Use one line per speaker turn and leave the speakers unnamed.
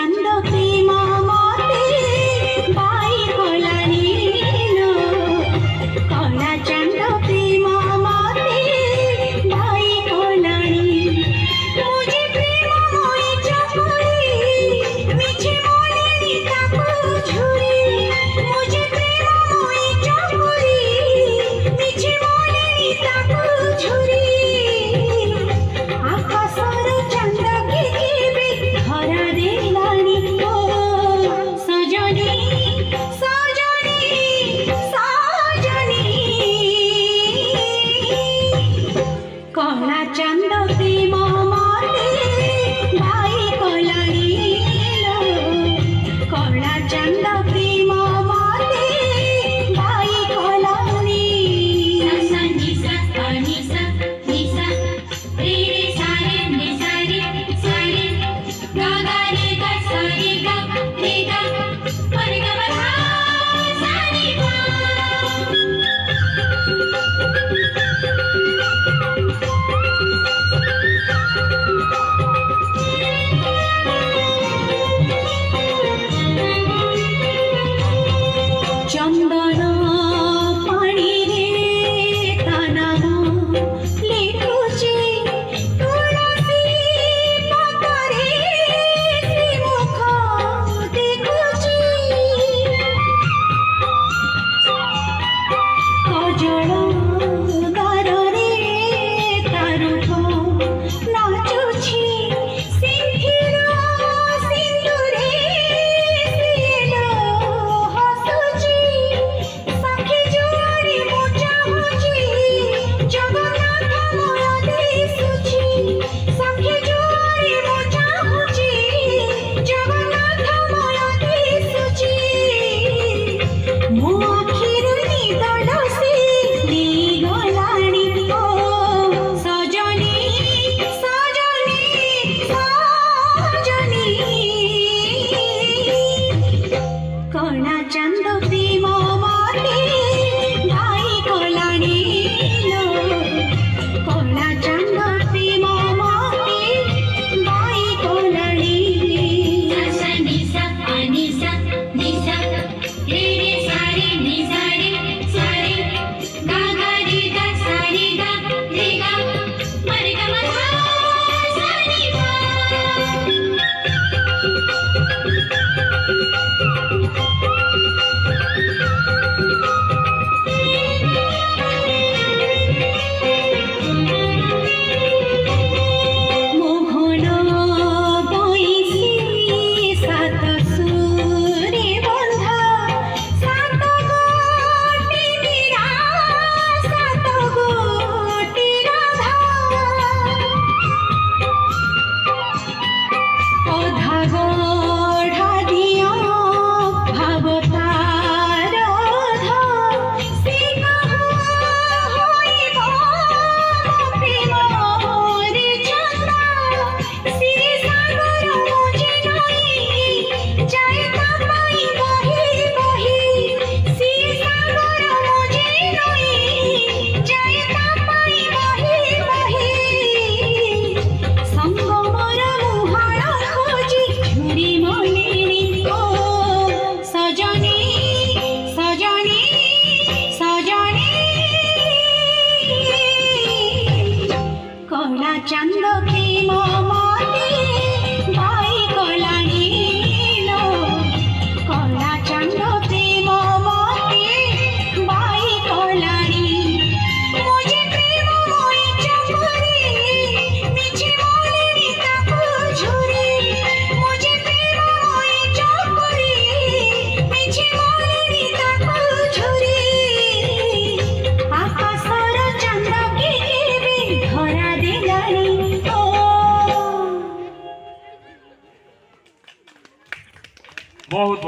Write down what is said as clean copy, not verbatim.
ଚାନ୍ଦ ପ୍ରେମ ମତେ ବାଇ କଲାଣି ଲୋ କଳା ଚାନ୍ଦ ପ୍ରେମ ମତେ ବାଇ କଲାଣି ମୁଁ ଯେ ପ୍ରେମମୟୀ ଚକୁଳି ମିଛେ ମନେନି ତାକୁ ଝୁରି ମୁଁ ଯେ ପ୍ରେମମୟୀ ଚକୁଳି ମିଛେ ମନେନି ତାକୁ ଝୁରି ଆକାଶର ଚାନ୍ଦ କେବେ ଧରା ଦେଲାଣି ଓ ସଜନୀ ସଜନୀ ସଜନୀ କଳା ଚାନ୍ଦ ପ୍ରେମ ମତେ ବାଇ କଲାଣି ଲୋ କଳା ଚାନ୍ଦ ପ୍ରେମ ମତେ ବାଇ କଲାଣି
सा निसा अनिसा निसा रे रे सारे नि सारे सारे गा गा रे गा सारे गा रे गा रे गा मा सारे गा
ଚନ୍ଦନ ପାଣିରେ ତା ନାମ ଲେଖୁଛି ତୁଳସୀ ପତରେ ସେ ମୁଖ ଦେଖୁଛି କଜଳ ଗାରରେ ତା ରୂପ ନାଚୁଛି ସିନ୍ଧିର ସିନ୍ଦୁରେ ସେ ହସୁଛି ସାକ୍ଷୀ ଜୁଆରି ମୁଁ ଚାହୁଁଛି ଜଗନ୍ନାଥ ମୋର ଦିଶୁଛି ସାକ୍ଷୀ ଜୁଆରି ମୁଁ ଚାହୁଁଛି ଜଗନ୍ନାଥ ମୋର ଦିଶୁଛି ମୋ ଆଖିରୁ ନିଦ ଲସି ନେଇଗଲାଣି ଓ ସଜନୀ ସଜନୀ ସଜନୀ କଳା ଚାନ୍ଦ ପ୍ରେମ ମତେ ବାଇ କଲାଣି ଲୋ କଳା ଚାନ୍ଦ ପ୍ରେମ ମତେ ବାଇ କଲାଣି
सा निसा अनिसा निसा रे रे सारे नि सारे सारे गा गा रे गा सारे गा रे गा रे गा मा सारे गा
মোহন বইছি সাত সুরে বন্ধা সাত গোটি মীরা সাত গোটি রাধা অধা গঢ়া দিয় ভাবতার অধা সে কাহু হইব প্রেমরে চন্দা সে সাগর মুঝে নই যায় তা পাই বহি বহি সে সাগর মুঝে নই যায় তা পাই বহি বহি সঙ্গমর মুহাଳ খোঁজি ঝুরি মনেনি ও সজনী সজনী সজনী কলা চান্দ প্রেম মতে বাই কলানি লো কলা চান্দ প্রেম মতে বাই কলানি মো যে প্রেমময়ী চকুলি মিছে মনেনি তাকু ঝুরি মো যে প্রেমময়ী চকুলি মিছে মনেনি তাকু ঝুরি আকাশর চান্দ কেবে ধরা দেলানি ও
बहुत